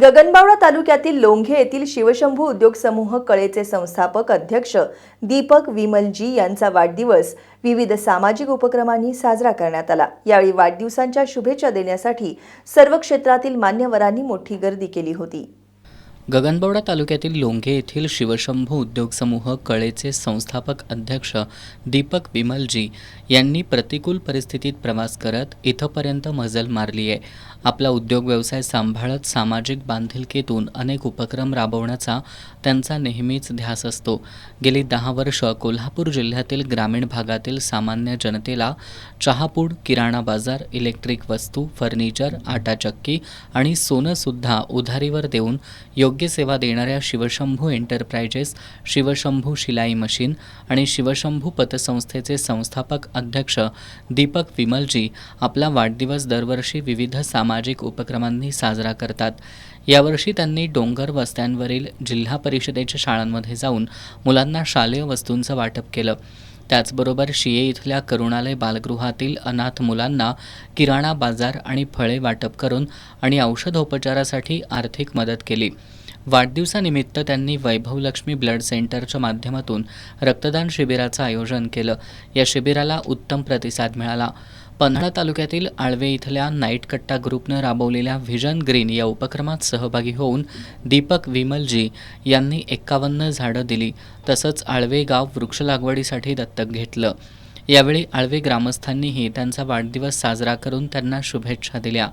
गगनबावडा तालुक्यातील लोंघे येथील शिवशंभू उद्योग समूह कळेचे संस्थापक अध्यक्ष दीपक विमलजी यांचा वाढदिवस विविध सामाजिक उपक्रमांनी साजरा करण्यात आला। यावेळी वाढदिवसांच्या शुभेच्छा देण्यासाठी सर्व क्षेत्रातील मान्यवरांनी मोठी गर्दी केली होती। गगनबावडा तालुक्यातील लोंघे येथील शिवशंभू उद्योग समूह कळेचे संस्थापक अध्यक्ष दीपक विमलजी यांनी प्रतिकूल परिस्थितीत प्रवास करत इथपर्यंत मजल मारली आहे। आपला उद्योग व्यवसाय सांभाळत सामाजिक बांधिलकीतून अनेक उपक्रम राबवण्याचा त्यांचा नेहमीच ध्यास असतो। गेली 10 वर्ष कोल्हापूर जिल्ह्यातील ग्रामीण भागातील सामान्य जनतेला चहापूड, किराणा बाजार, इलेक्ट्रिक वस्तू, फर्निचर, आटा चक्की आणि सोनं सुद्धा उधारीवर देऊन योग्य सेवा देणाऱ्या शिवशंभू एंटरप्राइजेस, शिवशंभू शिलाई मशीन आणि शिवशंभू पतसंस्थेचे संस्थापक अध्यक्ष दीपक विमलजी आपला वाढदिवस दरवर्षी विविध सामाजिक उपक्रमांनी साजरा करतात। यावर्षी त्यांनी डोंगर वस्त्यांवरील जिल्हा परिषदेच्या शाळांमध्ये जाऊन मुलांना शालेय वस्तूंचं वाटप केलं। त्याचबरोबर शिये इथल्या करुणालय बालगृहातील अनाथ मुलांना किराणा बाजार आणि फळे वाटप करून आणि औषधोपचारासाठी आर्थिक मदत केली। वाढदिवसानिमित्त त्यांनी वैभवलक्ष्मी ब्लड सेंटरच्या माध्यमातून रक्तदान शिबिराचं आयोजन केलं। या शिबिराला उत्तम प्रतिसाद मिळाला। पन्हाळा तालुक्यातील आळवे इथल्या नाईट कट्टा ग्रुपनं राबवलेल्या व्हिजन ग्रीन या उपक्रमात सहभागी होऊन दीपक विमलजी यांनी 51 झाडं दिली। तसंच आळवे गाव वृक्ष लागवडीसाठी दत्तक घेतलं। यावेळी आळवे ग्रामस्थांनीही त्यांचा वाढदिवस साजरा करून त्यांना शुभेच्छा दिल्या।